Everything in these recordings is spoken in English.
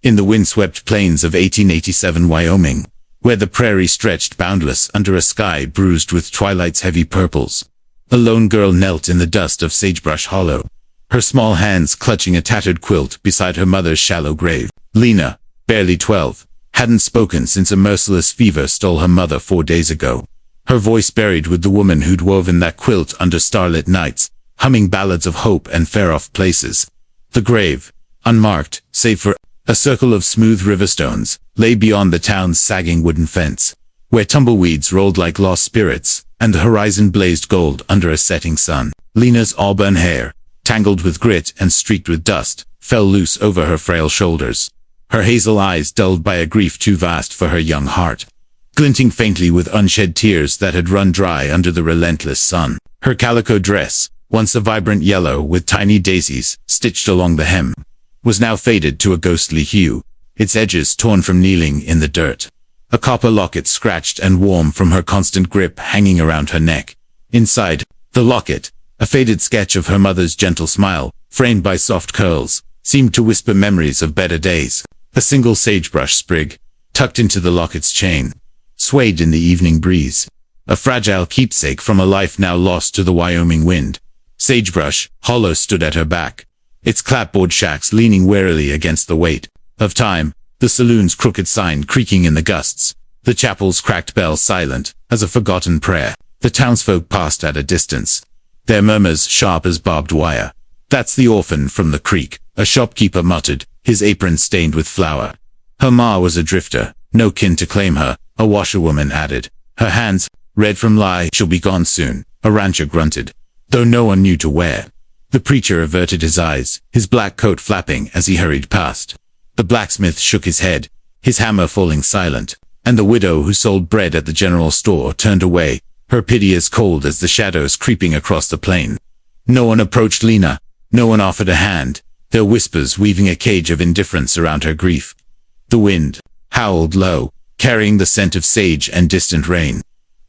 in the windswept plains of 1887 Wyoming, where the prairie stretched boundless under a sky bruised with twilight's heavy purples. A lone girl knelt in the dust of Sagebrush Hollow, her small hands clutching a tattered quilt beside her mother's shallow grave. Lena, barely 12, hadn't spoken since a merciless fever stole her mother 4 days ago. Her voice buried with the woman who'd woven that quilt under starlit nights, humming ballads of hope and far-off places. The grave, unmarked, save for a circle of smooth river stones, lay beyond the town's sagging wooden fence, where tumbleweeds rolled like lost spirits, and the horizon blazed gold under a setting sun. Lena's auburn hair, tangled with grit and streaked with dust, fell loose over her frail shoulders, her hazel eyes dulled by a grief too vast for her young heart, glinting faintly with unshed tears that had run dry under the relentless sun. Her calico dress, once a vibrant yellow with tiny daisies stitched along the hem, was now faded to a ghostly hue, its edges torn from kneeling in the dirt. A copper locket scratched and warm from her constant grip hanging around her neck. Inside the locket, a faded sketch of her mother's gentle smile, framed by soft curls, seemed to whisper memories of better days. A single sagebrush sprig, tucked into the locket's chain, swayed in the evening breeze, a fragile keepsake from a life now lost to the Wyoming wind. Sagebrush Hollow stood at her back, its clapboard shacks leaning warily against the weight of time, the saloon's crooked sign creaking in the gusts, the chapel's cracked bell silent as a forgotten prayer. The townsfolk passed at a distance, their murmurs sharp as barbed wire. "That's the orphan from the creek," a shopkeeper muttered, his apron stained with flour. "Her ma was a drifter, no kin to claim her," a washerwoman added. "Her hands, red from lye, she'll be gone soon," a rancher grunted, though no one knew to where. The preacher averted his eyes, his black coat flapping as he hurried past. The blacksmith shook his head, his hammer falling silent, and the widow who sold bread at the general store turned away, her pity as cold as the shadows creeping across the plain. No one approached Lena, no one offered a hand, their whispers weaving a cage of indifference around her grief. The wind howled low, carrying the scent of sage and distant rain.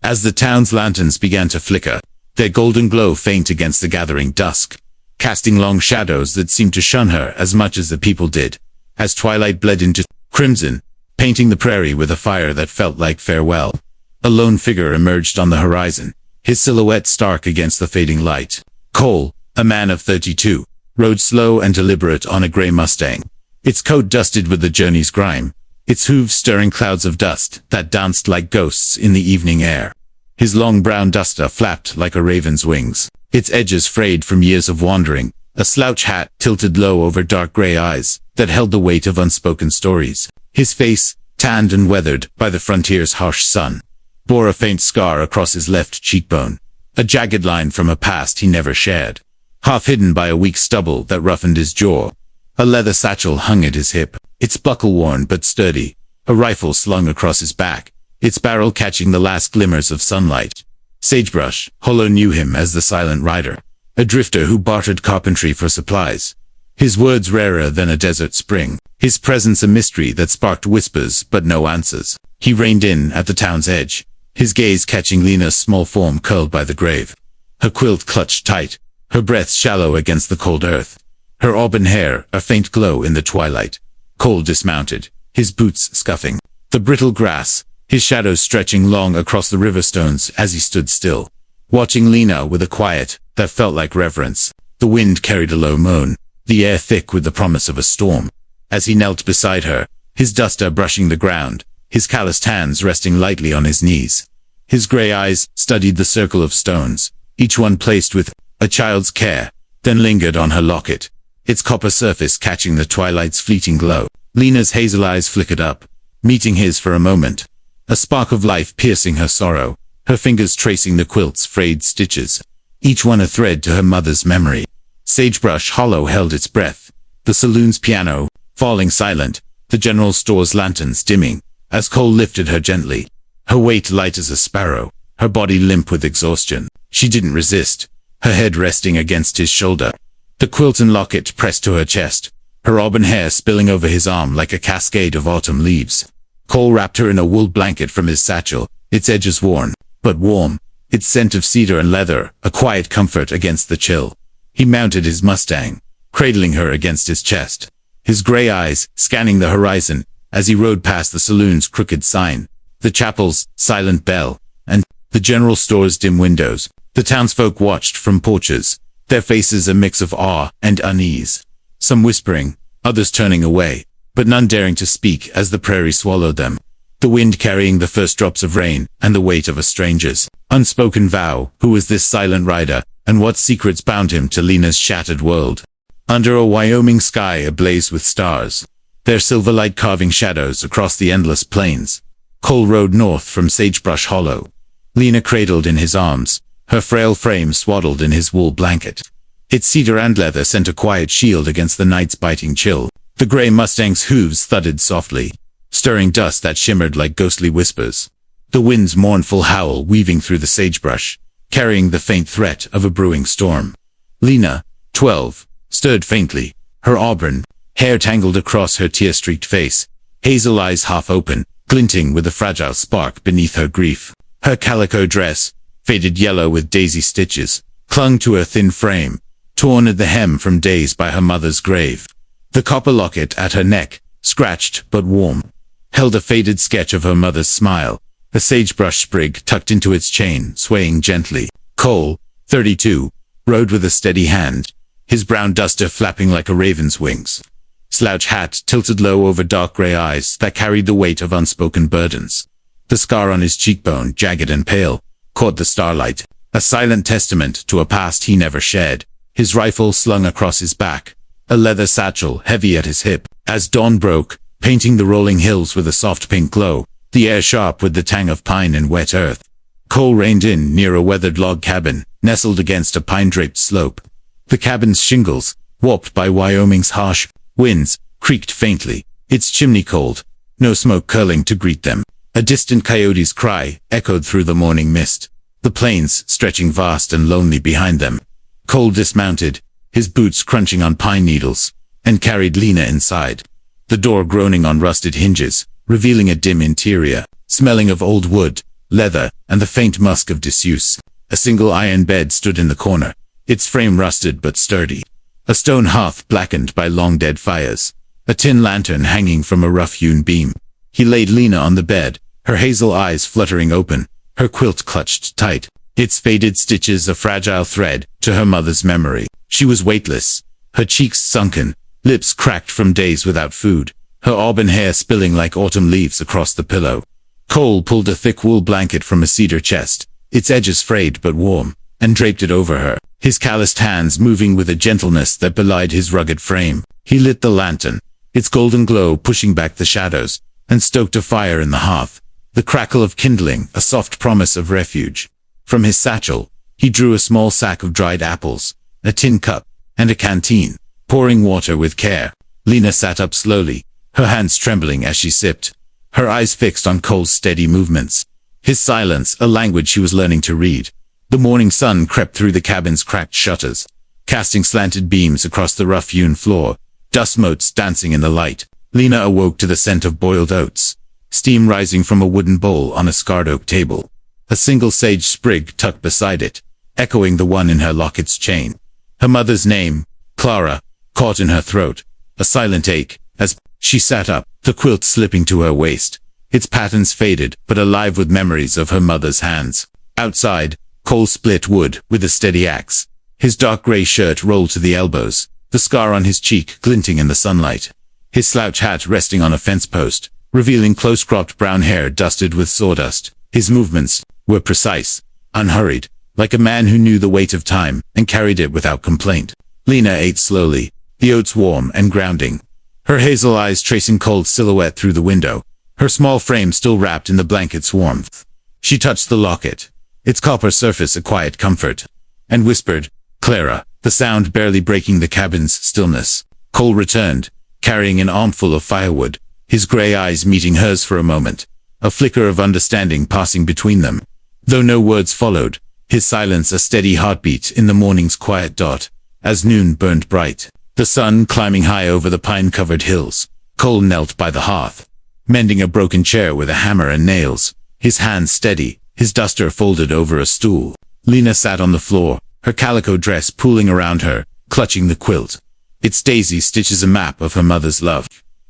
As the town's lanterns began to flicker, their golden glow faint against the gathering dusk, casting long shadows that seemed to shun her as much as the people did, as twilight bled into crimson, painting the prairie with a fire that felt like farewell. A lone figure emerged on the horizon, his silhouette stark against the fading light. Cole, a man of 32, rode slow and deliberate on a gray Mustang, its coat dusted with the journey's grime, its hooves stirring clouds of dust that danced like ghosts in the evening air. His long brown duster flapped like a raven's wings, its edges frayed from years of wandering, a slouch hat tilted low over dark gray eyes that held the weight of unspoken stories. His face, tanned and weathered by the frontier's harsh sun, bore a faint scar across his left cheekbone, a jagged line from a past he never shared, half hidden by a weak stubble that roughened his jaw. A leather satchel hung at his hip, its buckle worn but sturdy, a rifle slung across his back, its barrel catching the last glimmers of sunlight. Sagebrush Hollow knew him as the Silent Rider, a drifter who bartered carpentry for supplies, his words rarer than a desert spring, his presence a mystery that sparked whispers but no answers. He reined in at the town's edge, his gaze catching Lena's small form curled by the grave, her quilt clutched tight, her breath shallow against the cold earth, her auburn hair a faint glow in the twilight. Cole dismounted, his boots scuffing the brittle grass, his shadows stretching long across the river stones as he stood still, watching Lena with a quiet that felt like reverence. The wind carried a low moan, the air thick with the promise of a storm. As he knelt beside her, his duster brushing the ground, his calloused hands resting lightly on his knees, his gray eyes studied the circle of stones, each one placed with a child's care, then lingered on her locket, its copper surface catching the twilight's fleeting glow. Lena's hazel eyes flickered up, meeting his for a moment, a spark of life piercing her sorrow, her fingers tracing the quilt's frayed stitches, each one a thread to her mother's memory. Sagebrush Hollow held its breath, the saloon's piano falling silent, the general store's lanterns dimming, as Cole lifted her gently, her weight light as a sparrow, her body limp with exhaustion. She didn't resist, her head resting against his shoulder, the quilt and locket pressed to her chest, her auburn hair spilling over his arm like a cascade of autumn leaves. Cole wrapped her in a wool blanket from his satchel, its edges worn, but warm, its scent of cedar and leather a quiet comfort against the chill. He mounted his Mustang, cradling her against his chest, his gray eyes scanning the horizon as he rode past the saloon's crooked sign, the chapel's silent bell, and the general store's dim windows. The townsfolk watched from porches, their faces a mix of awe and unease. Some whispering, others turning away, but none daring to speak as the prairie swallowed them. The wind carrying the first drops of rain and the weight of a stranger's unspoken vow. Who was this silent rider, and what secrets bound him to Lena's shattered world? Under a Wyoming sky ablaze with stars, their silver light carving shadows across the endless plains, Cole rode north from Sagebrush Hollow, Lena cradled in his arms, her frail frame swaddled in his wool blanket. Its cedar and leather sent a quiet shield against the night's biting chill. The gray Mustang's hooves thudded softly, stirring dust that shimmered like ghostly whispers. The wind's mournful howl weaving through the sagebrush, carrying the faint threat of a brewing storm. Lena, 12, stirred faintly, her auburn hair tangled across her tear-streaked face, hazel eyes half open, glinting with a fragile spark beneath her grief. Her calico dress, faded yellow with daisy stitches, clung to her thin frame, torn at the hem from days by her mother's grave. The copper locket at her neck, scratched but warm, held a faded sketch of her mother's smile, a sagebrush sprig tucked into its chain, swaying gently. Cole, 32, rode with a steady hand, his brown duster flapping like a raven's wings. Slouch hat tilted low over dark gray eyes that carried the weight of unspoken burdens. The scar on his cheekbone, jagged and pale, caught the starlight, a silent testament to a past he never shared. His rifle slung across his back, a leather satchel heavy at his hip. As dawn broke, painting the rolling hills with a soft pink glow, the air sharp with the tang of pine and wet earth, Cole reined in near a weathered log cabin, nestled against a pine-draped slope. The cabin's shingles, warped by Wyoming's harsh winds, creaked faintly, its chimney cold, no smoke curling to greet them. A distant coyote's cry echoed through the morning mist, the plains stretching vast and lonely behind them. Cole dismounted, his boots crunching on pine needles, and carried Lena inside. The door groaning on rusted hinges, revealing a dim interior, smelling of old wood, leather, and the faint musk of disuse. A single iron bed stood in the corner, its frame rusted but sturdy. A stone hearth blackened by long-dead fires, a tin lantern hanging from a rough-hewn beam. He laid Lena on the bed, her hazel eyes fluttering open, her quilt clutched tight, its faded stitches a fragile thread to her mother's memory. She was weightless, her cheeks sunken, lips cracked from days without food, her auburn hair spilling like autumn leaves across the pillow. Cole pulled a thick wool blanket from a cedar chest, its edges frayed but warm, and draped it over her, his calloused hands moving with a gentleness that belied his rugged frame. He lit the lantern, its golden glow pushing back the shadows, and stoked a fire in the hearth, the crackle of kindling a soft promise of refuge. From his satchel, he drew a small sack of dried apples, a tin cup, and a canteen, pouring water with care. Lena sat up slowly, her hands trembling as she sipped, her eyes fixed on Cole's steady movements. His silence, a language she was learning to read. The morning sun crept through the cabin's cracked shutters, casting slanted beams across the rough-hewn floor, dust motes dancing in the light. Lena awoke to the scent of boiled oats, steam rising from a wooden bowl on a scarred oak table, a single sage sprig tucked beside it, echoing the one in her locket's chain. Her mother's name, Clara, caught in her throat, a silent ache, as she sat up, the quilt slipping to her waist, its patterns faded but alive with memories of her mother's hands. Outside, Cole split wood with a steady axe, his dark gray shirt rolled to the elbows, the scar on his cheek glinting in the sunlight. His slouch hat resting on a fence post, revealing close-cropped brown hair dusted with sawdust. His movements were precise, unhurried, like a man who knew the weight of time and carried it without complaint. Lena ate slowly, the oats warm and grounding, her hazel eyes tracing Cole's silhouette through the window, her small frame still wrapped in the blanket's warmth. She touched the locket, its copper surface a quiet comfort, and whispered, "Clara," the sound barely breaking the cabin's stillness. Cole returned, carrying an armful of firewood, his gray eyes meeting hers for a moment, a flicker of understanding passing between them. Though no words followed, his silence a steady heartbeat in the morning's quiet dot, as noon burned bright, the sun climbing high over the pine-covered hills. Cole knelt by the hearth, mending a broken chair with a hammer and nails, his hands steady, his duster folded over a stool. Lena sat on the floor, her calico dress pooling around her, clutching the quilt. Its daisy stitches a map of her mother's love.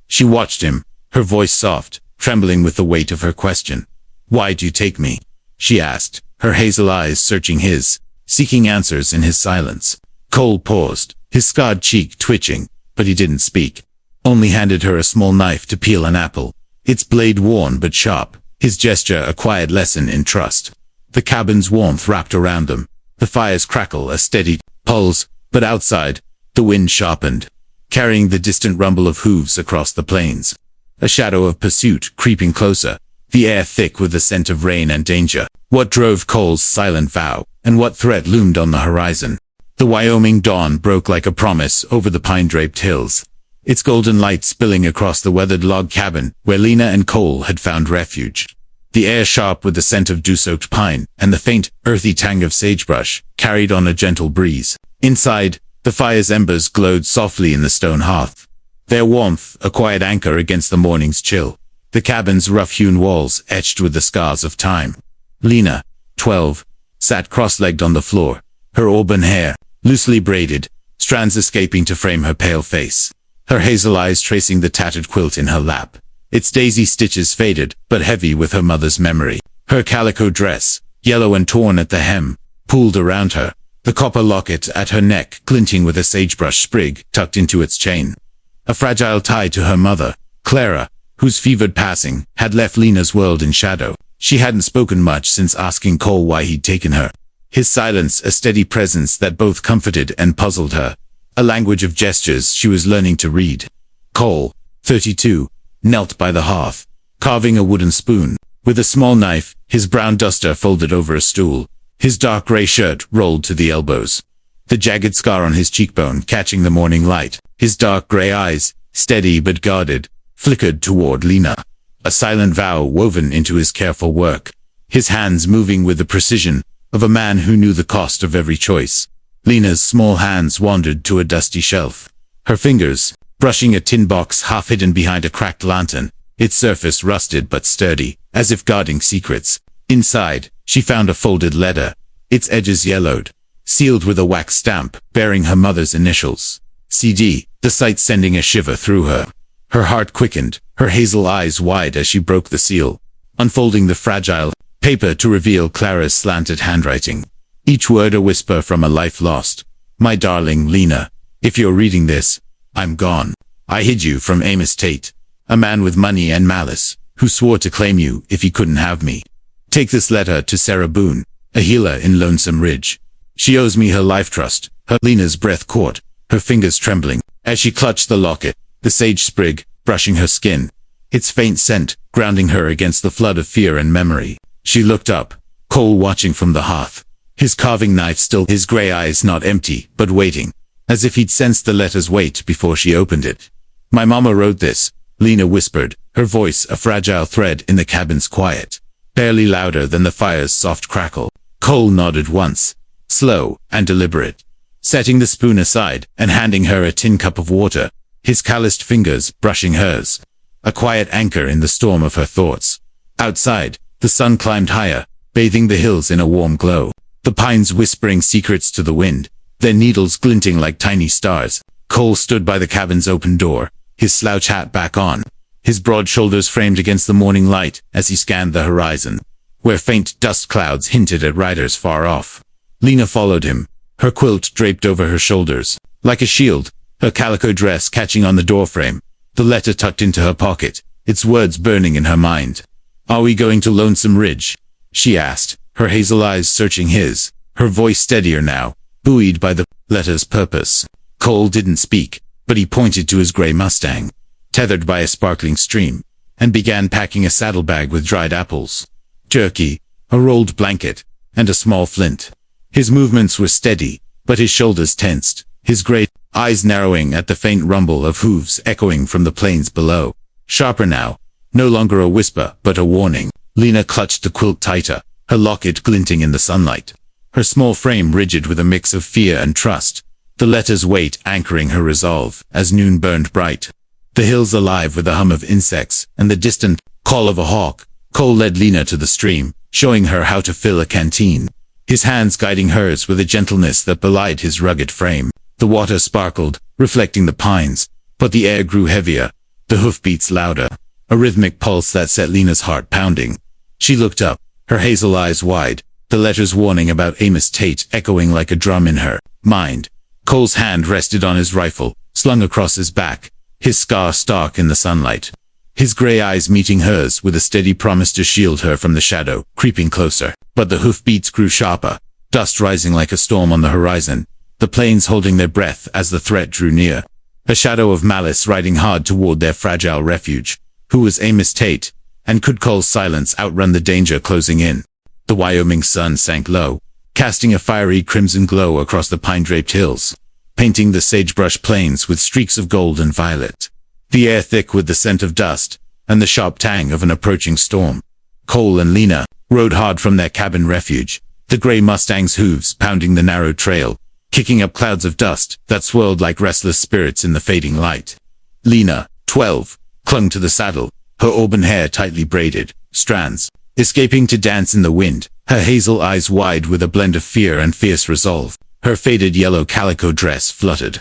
She watched him, her voice soft, trembling with the weight of her question. "Why'd you take me?" she asked, her hazel eyes searching his, seeking answers in his silence. Cole paused, his scarred cheek twitching, but he didn't speak. Only handed her a small knife to peel an apple, its blade worn but sharp, his gesture a quiet lesson in trust. The cabin's warmth wrapped around them, the fire's crackle a steady pulse, but outside, the wind sharpened, carrying the distant rumble of hooves across the plains. A shadow of pursuit creeping closer, the air thick with the scent of rain and danger. What drove Cole's silent vow, and what threat loomed on the horizon? The Wyoming dawn broke like a promise over the pine-draped hills, its golden light spilling across the weathered log cabin where Lena and Cole had found refuge. The air sharp with the scent of dew-soaked pine, and the faint, earthy tang of sagebrush, carried on a gentle breeze. Inside, the fire's embers glowed softly in the stone hearth, their warmth a quiet anchor against the morning's chill, the cabin's rough-hewn walls etched with the scars of time. Lena, 12, sat cross-legged on the floor, her auburn hair, loosely braided, strands escaping to frame her pale face, her hazel eyes tracing the tattered quilt in her lap, its daisy stitches faded but heavy with her mother's memory. Her calico dress, yellow and torn at the hem, pooled around her, the copper locket at her neck glinting with a sagebrush sprig tucked into its chain. A fragile tie to her mother, Clara, whose fevered passing had left Lena's world in shadow. She hadn't spoken much since asking Cole why he'd taken her. His silence a steady presence that both comforted and puzzled her, a language of gestures she was learning to read. Cole, 32, knelt by the hearth, carving a wooden spoon, with a small knife, his brown duster folded over a stool, his dark gray shirt rolled to the elbows, the jagged scar on his cheekbone catching the morning light, his dark gray eyes, steady but guarded, flickered toward Lena, a silent vow woven into his careful work, his hands moving with the precision of a man who knew the cost of every choice. Lena's small hands wandered to a dusty shelf, her fingers brushing a tin box half hidden behind a cracked lantern, its surface rusted but sturdy, as if guarding secrets. Inside, she found a folded letter, its edges yellowed, sealed with a wax stamp bearing her mother's initials. CD, the sight sending a shiver through her. Her heart quickened, her hazel eyes wide as she broke the seal, unfolding the fragile paper to reveal Clara's slanted handwriting. Each word a whisper from a life lost. "My darling Lena, if you're reading this, I'm gone. I hid you from Amos Tate, a man with money and malice, who swore to claim you if he couldn't have me. Take this letter to Sarah Boone, a healer in Lonesome Ridge. She owes me her life trust." Lena's breath caught, her fingers trembling, as she clutched the locket, the sage sprig brushing her skin, its faint scent grounding her against the flood of fear and memory. She looked up, Cole watching from the hearth, his carving knife still, his gray eyes not empty, but waiting, as if he'd sensed the letter's weight before she opened it. "My mama wrote this," Lena whispered, her voice a fragile thread in the cabin's quiet, barely louder than the fire's soft crackle. Cole nodded once, slow and deliberate, setting the spoon aside and handing her a tin cup of water, his calloused fingers brushing hers, a quiet anchor in the storm of her thoughts. Outside, the sun climbed higher, bathing the hills in a warm glow, the pines whispering secrets to the wind, their needles glinting like tiny stars. Cole stood by the cabin's open door, his slouch hat back on, his broad shoulders framed against the morning light as he scanned the horizon, where faint dust clouds hinted at riders far off. Lena followed him, her quilt draped over her shoulders, like a shield, her calico dress catching on the doorframe, the letter tucked into her pocket, its words burning in her mind. "Are we going to Lonesome Ridge?" she asked, her hazel eyes searching his, her voice steadier now, buoyed by the letter's purpose. Cole didn't speak, but he pointed to his gray Mustang, tethered by a sparkling stream, and began packing a saddlebag with dried apples, jerky, a rolled blanket, and a small flint. His movements were steady, but his shoulders tensed, his gray eyes narrowing at the faint rumble of hooves echoing from the plains below. Sharper now, no longer a whisper, but a warning. Lena clutched the quilt tighter, her locket glinting in the sunlight, her small frame rigid with a mix of fear and trust, the letter's weight anchoring her resolve as noon burned bright. The hills alive with the hum of insects and the distant call of a hawk. Cole led Lena to the stream, showing her how to fill a canteen, his hands guiding hers with a gentleness that belied his rugged frame. The water sparkled, reflecting the pines, but the air grew heavier, the hoofbeats louder, a rhythmic pulse that set Lena's heart pounding. She looked up, her hazel eyes wide, the letters warning about Amos Tate echoing like a drum in her mind. Cole's hand rested on his rifle, slung across his back, his scar stark in the sunlight. His gray eyes meeting hers with a steady promise to shield her from the shadow, creeping closer. But the hoofbeats grew sharper, dust rising like a storm on the horizon, the planes holding their breath as the threat drew near. A shadow of malice riding hard toward their fragile refuge. Who was Amos Tate? And could Cole's silence outrun the danger closing in? The Wyoming sun sank low, casting a fiery crimson glow across the pine-draped hills, painting the sagebrush plains with streaks of gold and violet. The air thick with the scent of dust, and the sharp tang of an approaching storm. Cole and Lena rode hard from their cabin refuge, the gray Mustang's hooves pounding the narrow trail, kicking up clouds of dust that swirled like restless spirits in the fading light. Lena, 12, clung to the saddle, her auburn hair tightly braided, strands escaping to dance in the wind, her hazel eyes wide with a blend of fear and fierce resolve. Her faded yellow calico dress fluttered,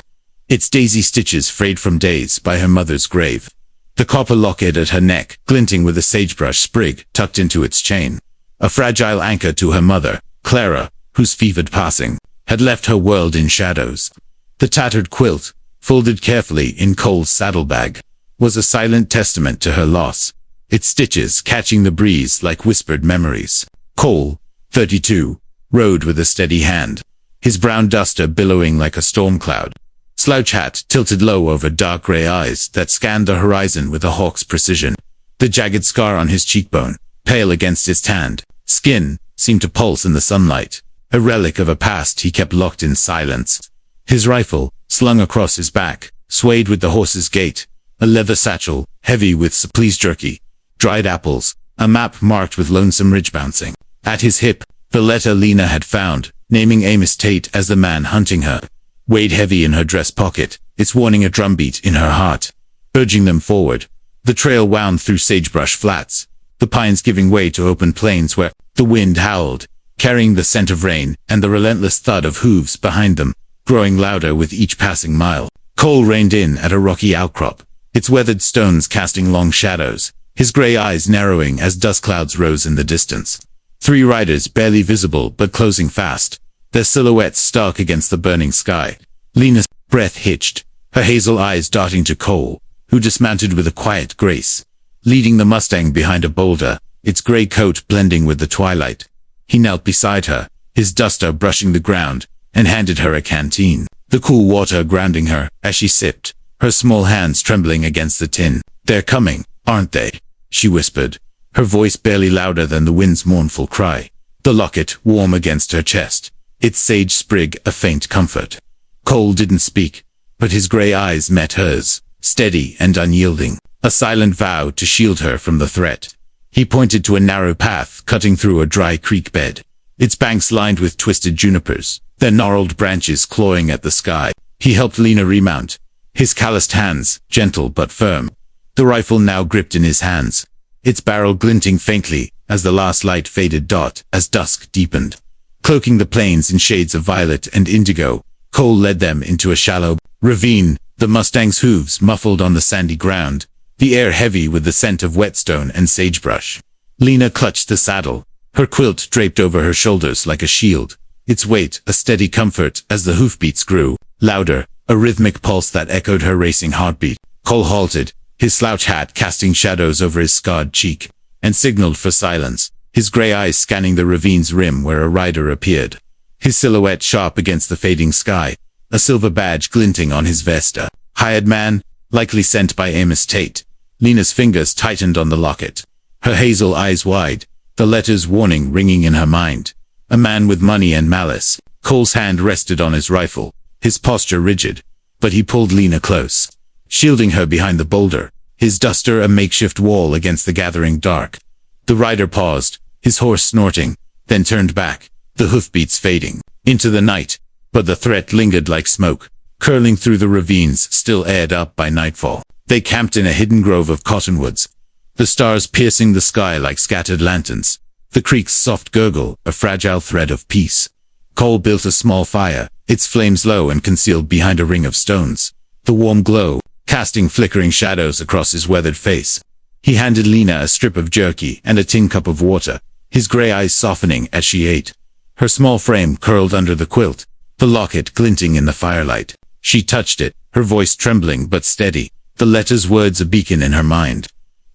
its daisy stitches frayed from days by her mother's grave. The copper locket at her neck glinting with a sagebrush sprig tucked into its chain. A fragile anchor to her mother, Clara, whose fevered passing had left her world in shadows. The tattered quilt, folded carefully in Cole's saddlebag, was a silent testament to her loss, its stitches catching the breeze like whispered memories. Cole, 32, rode with a steady hand, his brown duster billowing like a storm cloud. Slouch hat tilted low over dark gray eyes that scanned the horizon with a hawk's precision. The jagged scar on his cheekbone, pale against his tanned skin, seemed to pulse in the sunlight, a relic of a past he kept locked in silence. His rifle, slung across his back, swayed with the horse's gait, a leather satchel, heavy with Supple's jerky, dried apples, a map marked with Lonesome Ridge bouncing. At his hip, the letter Lena had found, naming Amos Tate as the man hunting her, weighed heavy in her dress pocket, its warning a drumbeat in her heart, urging them forward. The trail wound through sagebrush flats, the pines giving way to open plains where the wind howled, carrying the scent of rain and the relentless thud of hooves behind them, growing louder with each passing mile. Cole reined in at a rocky outcrop, its weathered stones casting long shadows, his gray eyes narrowing as dust clouds rose in the distance. 3 riders barely visible but closing fast, their silhouettes stark against the burning sky. Lena's breath hitched, her hazel eyes darting to Cole, who dismounted with a quiet grace, leading the Mustang behind a boulder, its gray coat blending with the twilight. He knelt beside her, his duster brushing the ground, and handed her a canteen, the cool water grounding her as she sipped, her small hands trembling against the tin. "They're coming, aren't they?" she whispered, her voice barely louder than the wind's mournful cry. The locket warm against her chest, its sage sprig a faint comfort. Cole didn't speak, but his gray eyes met hers, steady and unyielding, a silent vow to shield her from the threat. He pointed to a narrow path cutting through a dry creek bed, its banks lined with twisted junipers, their gnarled branches clawing at the sky. He helped Lena remount, his calloused hands gentle but firm, the rifle now gripped in his hands, its barrel glinting faintly as the last light faded dot as dusk deepened. Cloaking the plains in shades of violet and indigo, Cole led them into a shallow ravine, the Mustang's hooves muffled on the sandy ground, the air heavy with the scent of whetstone and sagebrush. Lena clutched the saddle, her quilt draped over her shoulders like a shield, its weight a steady comfort as the hoofbeats grew louder, a rhythmic pulse that echoed her racing heartbeat. Cole halted, his slouch hat casting shadows over his scarred cheek, and signaled for silence, his gray eyes scanning the ravine's rim where a rider appeared, his silhouette sharp against the fading sky, a silver badge glinting on his vest. A hired man, likely sent by Amos Tate. Lena's fingers tightened on the locket, her hazel eyes wide, the letter's warning ringing in her mind. A man with money and malice. Cole's hand rested on his rifle, his posture rigid, but he pulled Lena close, shielding her behind the boulder, his duster a makeshift wall against the gathering dark. The rider paused, his horse snorting, then turned back, the hoofbeats fading into the night, but the threat lingered like smoke, curling through the ravines still aired up by nightfall. They camped in a hidden grove of cottonwoods, the stars piercing the sky like scattered lanterns, the creek's soft gurgle a fragile thread of peace. Cole built a small fire, its flames low and concealed behind a ring of stones. The warm glow, casting flickering shadows across his weathered face. He handed Lena a strip of jerky and a tin cup of water, his gray eyes softening as she ate. Her small frame curled under the quilt, the locket glinting in the firelight. She touched it, her voice trembling but steady, the letter's words a beacon in her mind.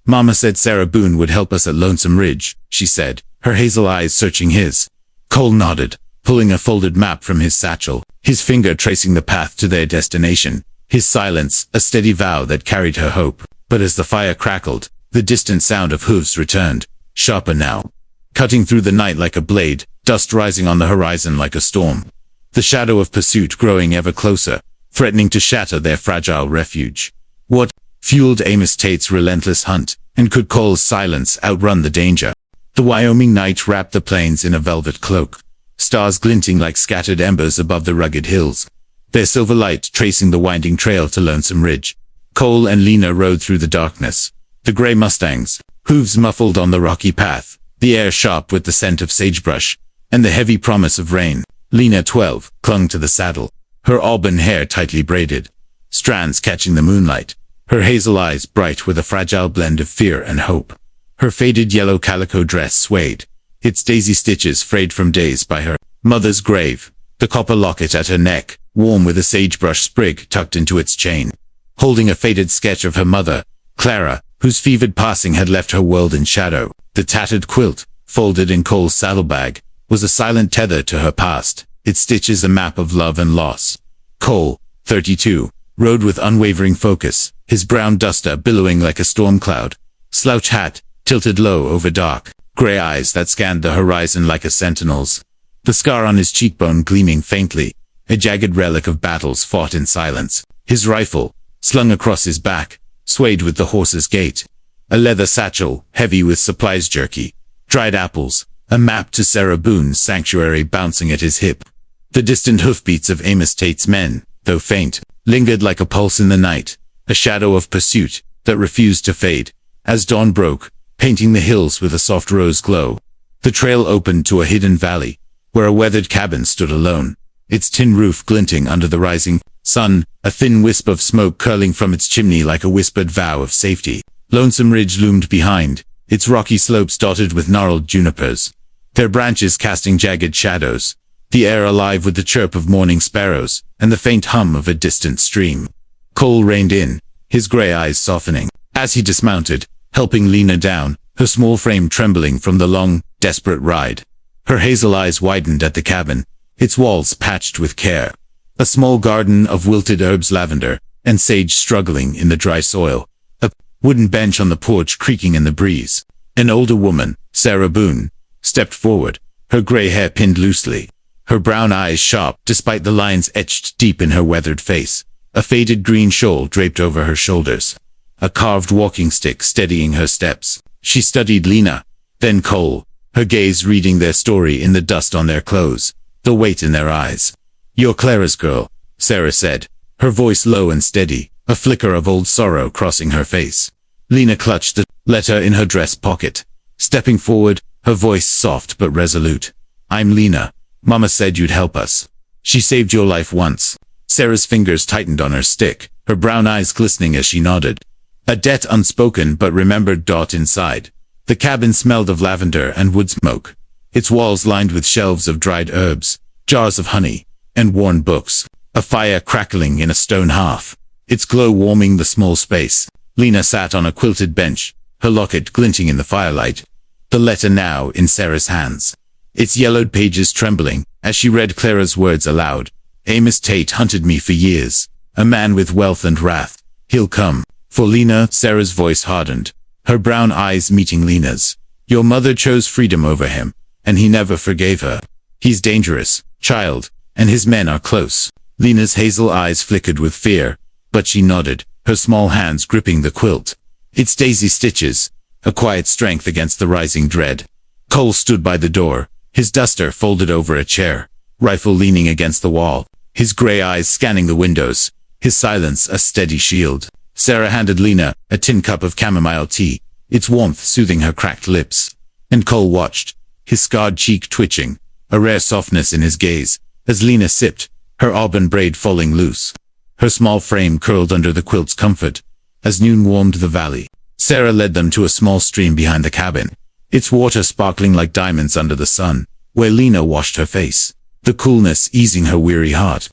"Mama said Sarah Boone would help us at Lonesome Ridge," she said, her hazel eyes searching his. Cole nodded, pulling a folded map from his satchel, his finger tracing the path to their destination, his silence a steady vow that carried her hope. But as the fire crackled, the distant sound of hooves returned, sharper now, cutting through the night like a blade, dust rising on the horizon like a storm. The shadow of pursuit growing ever closer, threatening to shatter their fragile refuge. What fueled Amos Tate's relentless hunt, and could Cole's silence outrun the danger? The Wyoming night wrapped the plains in a velvet cloak, stars glinting like scattered embers above the rugged hills, their silver light tracing the winding trail to Lonesome Ridge. Cole and Lena rode through the darkness, the gray Mustangs, hooves muffled on the rocky path, the air sharp with the scent of sagebrush, and the heavy promise of rain. Lena, 12, clung to the saddle, her auburn hair tightly braided, strands catching the moonlight, her hazel eyes bright with a fragile blend of fear and hope. Her faded yellow calico dress swayed, its daisy stitches frayed from days by her mother's grave, the copper locket at her neck, warm with a sagebrush sprig tucked into its chain. Holding a faded sketch of her mother, Clara, whose fevered passing had left her world in shadow, the tattered quilt, folded in Cole's saddlebag, was a silent tether to her past, its stitches a map of love and loss. Cole, 32, rode with unwavering focus, his brown duster billowing like a storm cloud, slouch hat tilted low over dark, gray eyes that scanned the horizon like a sentinel's. The scar on his cheekbone gleaming faintly, a jagged relic of battles fought in silence. His rifle, slung across his back, swayed with the horse's gait. A leather satchel, heavy with supplies, jerky, dried apples, a map to Sarah Boone's sanctuary bouncing at his hip. The distant hoofbeats of Amos Tate's men, though faint, lingered like a pulse in the night, a shadow of pursuit that refused to fade. As dawn broke, painting the hills with a soft rose glow, the trail opened to a hidden valley, where a weathered cabin stood alone, its tin roof glinting under the rising sun, a thin wisp of smoke curling from its chimney like a whispered vow of safety. Lonesome Ridge loomed behind, its rocky slopes dotted with gnarled junipers, their branches casting jagged shadows, the air alive with the chirp of morning sparrows, and the faint hum of a distant stream. Cole reined in, his gray eyes softening, as he dismounted, helping Lena down, her small frame trembling from the long, desperate ride. Her hazel eyes widened at the cabin, its walls patched with care. A small garden of wilted herbs, lavender, and sage struggling in the dry soil. A wooden bench on the porch creaking in the breeze. An older woman, Sarah Boone, stepped forward, her gray hair pinned loosely, her brown eyes sharp despite the lines etched deep in her weathered face. A faded green shawl draped over her shoulders, a carved walking stick steadying her steps. She studied Lena, then Cole, her gaze reading their story in the dust on their clothes, the weight in their eyes. "You're Clara's girl," Sarah said, her voice low and steady, a flicker of old sorrow crossing her face. Lena clutched the letter in her dress pocket, stepping forward, her voice soft but resolute. "I'm Lena. Mama said you'd help us. She saved your life once." Sarah's fingers tightened on her stick, her brown eyes glistening as she nodded. A debt unspoken but remembered dot inside. The cabin smelled of lavender and wood smoke, its walls lined with shelves of dried herbs, jars of honey, and worn books. A fire crackling in a stone hearth, its glow warming the small space. Lena sat on a quilted bench, her locket glinting in the firelight, the letter now in Sarah's hands, its yellowed pages trembling as she read Clara's words aloud. "Amos Tate hunted me for years, a man with wealth and wrath. He'll come for Lena." Sarah's voice hardened, her brown eyes meeting Lena's. "Your mother chose freedom over him, and he never forgave her. He's dangerous, child, and his men are close." Lena's hazel eyes flickered with fear, but she nodded, her small hands gripping the quilt, its daisy stitches, a quiet strength against the rising dread. Cole stood by the door, his duster folded over a chair, rifle leaning against the wall, his gray eyes scanning the windows, his silence a steady shield. Sarah handed Lena a tin cup of chamomile tea, its warmth soothing her cracked lips. And Cole watched, his scarred cheek twitching, a rare softness in his gaze, as Lena sipped, her auburn braid falling loose. Her small frame curled under the quilt's comfort. As noon warmed the valley, Sarah led them to a small stream behind the cabin, its water sparkling like diamonds under the sun, where Lena washed her face, the coolness easing her weary heart.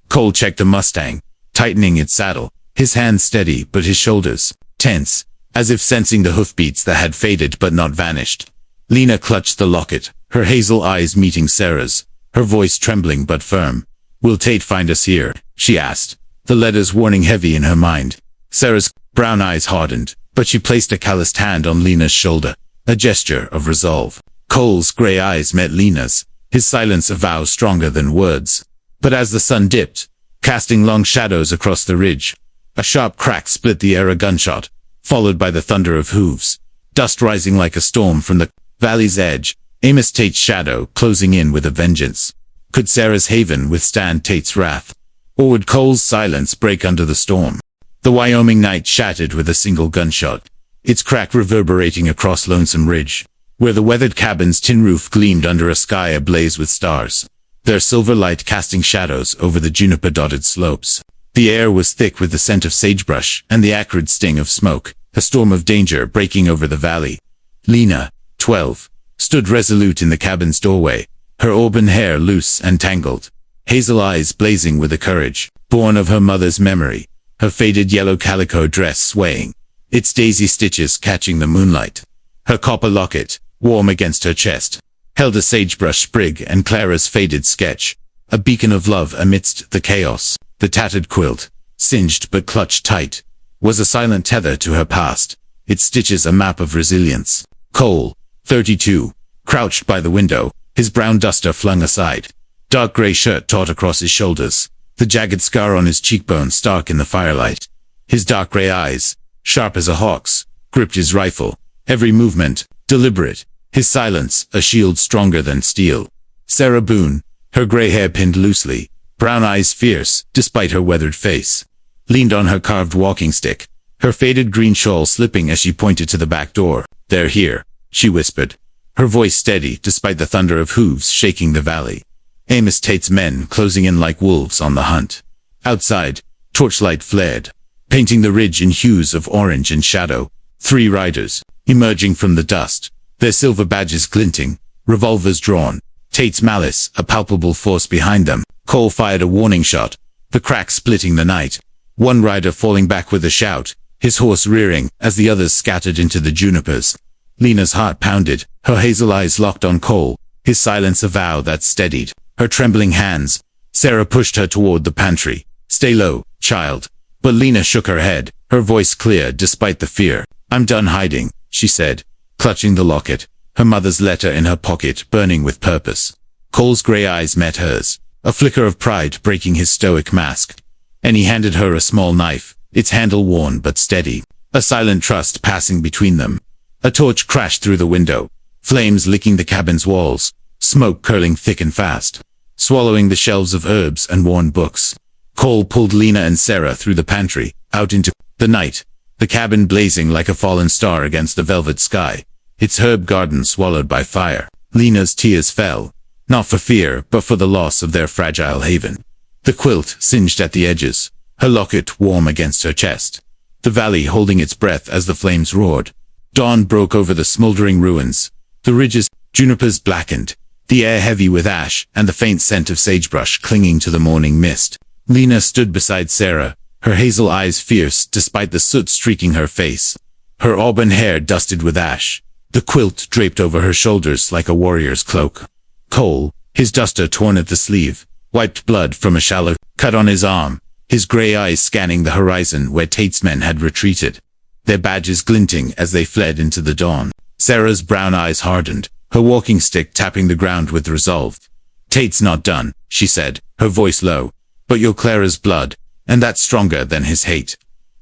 Cole checked the Mustang, tightening its saddle, his hands steady but his shoulders tense, as if sensing the hoofbeats that had faded but not vanished. Lena clutched the locket, her hazel eyes meeting Sarah's, her voice trembling but firm. "Will Tate find us here?" she asked, the letters warning heavy in her mind. Sarah's brown eyes hardened, but she placed a calloused hand on Lena's shoulder, a gesture of resolve. Cole's gray eyes met Lena's, his silence a vow stronger than words. But as the sun dipped, casting long shadows across the ridge, a sharp crack split the air, a gunshot, followed by the thunder of hooves, dust rising like a storm from the valley's edge, Amos Tate's shadow closing in with a vengeance. Could Sarah's haven withstand Tate's wrath? Or would Cole's silence break under the storm? The Wyoming night shattered with a single gunshot, its crack reverberating across Lonesome Ridge, where the weathered cabin's tin roof gleamed under a sky ablaze with stars, their silver light casting shadows over the juniper-dotted slopes. The air was thick with the scent of sagebrush and the acrid sting of smoke, a storm of danger breaking over the valley. Lena, 12, stood resolute in the cabin's doorway, her auburn hair loose and tangled, hazel eyes blazing with a courage born of her mother's memory, her faded yellow calico dress swaying, its daisy stitches catching the moonlight. Her copper locket, warm against her chest, held a sagebrush sprig and Clara's faded sketch, a beacon of love amidst the chaos. The tattered quilt, singed but clutched tight, was a silent tether to her past, its stitches a map of resilience. Cole, 32, crouched by the window, his brown duster flung aside, dark gray shirt taut across his shoulders, the jagged scar on his cheekbone stark in the firelight. His dark gray eyes, sharp as a hawk's, gripped his rifle, every movement deliberate, his silence a shield stronger than steel. Sarah Boone, her gray hair pinned loosely, brown eyes fierce despite her weathered face, leaned on her carved walking stick, her faded green shawl slipping as she pointed to the back door. "They're here," she whispered, her voice steady despite the thunder of hooves shaking the valley. Amos Tate's men closing in like wolves on the hunt. Outside, torchlight flared, painting the ridge in hues of orange and shadow. 3 riders, emerging from the dust, their silver badges glinting, revolvers drawn, Tate's malice a palpable force behind them. Cole fired a warning shot, the crack splitting the night, one rider falling back with a shout, his horse rearing as the others scattered into the junipers. Lena's heart pounded, her hazel eyes locked on Cole, his silence a vow that steadied her trembling hands. Sarah pushed her toward the pantry. "Stay low, child." But Lena shook her head, her voice clear despite the fear. "I'm done hiding," she said, clutching the locket, her mother's letter in her pocket burning with purpose. Cole's gray eyes met hers, a flicker of pride breaking his stoic mask, and he handed her a small knife, its handle worn but steady, a silent trust passing between them. A torch crashed through the window, flames licking the cabin's walls, smoke curling thick and fast, swallowing the shelves of herbs and worn books. Cole pulled Lena and Sarah through the pantry, out into the night, the cabin blazing like a fallen star against the velvet sky, its herb garden swallowed by fire. Lena's tears fell, not for fear but for the loss of their fragile haven. The quilt singed at the edges, her locket warm against her chest, the valley holding its breath as the flames roared. Dawn broke over the smoldering ruins, the ridges, junipers blackened, the air heavy with ash and the faint scent of sagebrush clinging to the morning mist. Lena stood beside Sarah, her hazel eyes fierce despite the soot streaking her face, her auburn hair dusted with ash, the quilt draped over her shoulders like a warrior's cloak. Cole, his duster torn at the sleeve, wiped blood from a shallow cut on his arm, his gray eyes scanning the horizon where Tate's men had retreated, their badges glinting as they fled into the dawn. Sarah's brown eyes hardened, her walking stick tapping the ground with resolve. "Tate's not done," she said, her voice low, "but you're Clara's blood, and that's stronger than his hate."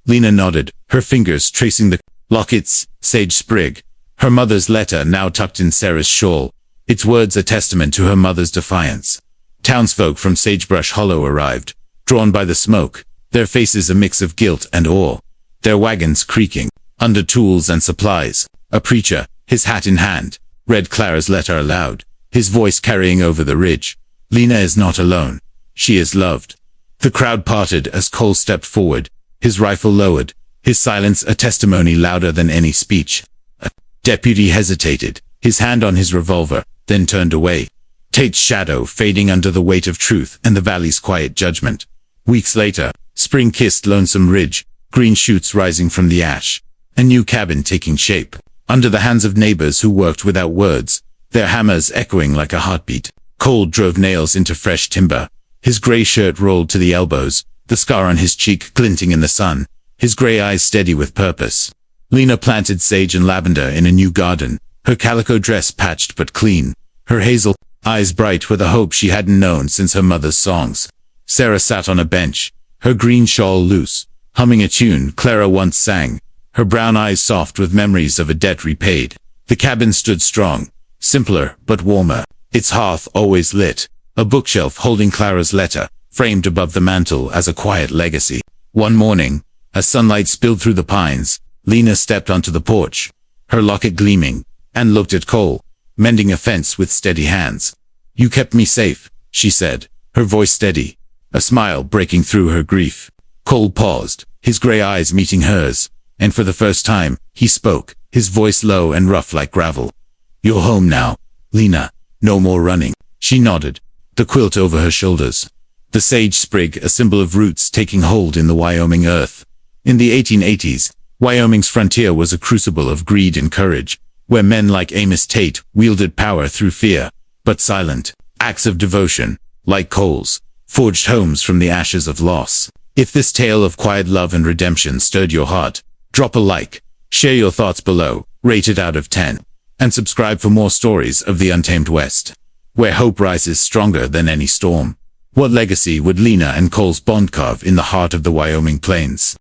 Lena nodded, her fingers tracing the locket's sage sprig, her mother's letter now tucked in Sarah's shawl, its words a testament to her mother's defiance. Townsfolk from Sagebrush Hollow arrived, drawn by the smoke, their faces a mix of guilt and awe, their wagons creaking under tools and supplies. A preacher, his hat in hand, read Clara's letter aloud, his voice carrying over the ridge. "Lena is not alone. She is loved. The crowd parted as Cole stepped forward, his rifle lowered, his silence a testimony louder than any speech. A deputy hesitated, his hand on his revolver, then turned away. Tate's shadow fading under the weight of truth and the valley's quiet judgment. Weeks later, spring kissed Lonesome Ridge, green shoots rising from the ash. A new cabin taking shape, under the hands of neighbors who worked without words, their hammers echoing like a heartbeat. Cole drove nails into fresh timber. His gray shirt rolled to the elbows, the scar on his cheek glinting in the sun, his gray eyes steady with purpose. Lena planted sage and lavender in a new garden, her calico dress patched but clean, her hazel eyes bright with a hope she hadn't known since her mother's songs. Sarah sat on a bench, her green shawl loose, humming a tune Clara once sang, her brown eyes soft with memories of a debt repaid. The cabin stood strong, simpler but warmer, its hearth always lit, a bookshelf holding Clara's letter, framed above the mantel as a quiet legacy. One morning, as sunlight spilled through the pines, Lena stepped onto the porch, her locket gleaming, and looked at Cole, mending a fence with steady hands. "You kept me safe," she said, her voice steady, a smile breaking through her grief. Cole paused, his gray eyes meeting hers, and for the first time, he spoke, his voice low and rough like gravel. "You're home now, Lena. No more running." She nodded, the quilt over her shoulders. The sage sprig, a symbol of roots taking hold in the Wyoming earth. In the 1880s, Wyoming's frontier was a crucible of greed and courage, where men like Amos Tate wielded power through fear, but silent acts of devotion, like Cole's, forged homes from the ashes of loss. If this tale of quiet love and redemption stirred your heart, drop a like, share your thoughts below, rate it out of 10, and subscribe for more stories of the untamed West, where hope rises stronger than any storm. What legacy would Lena and Cole's bond carve in the heart of the Wyoming plains?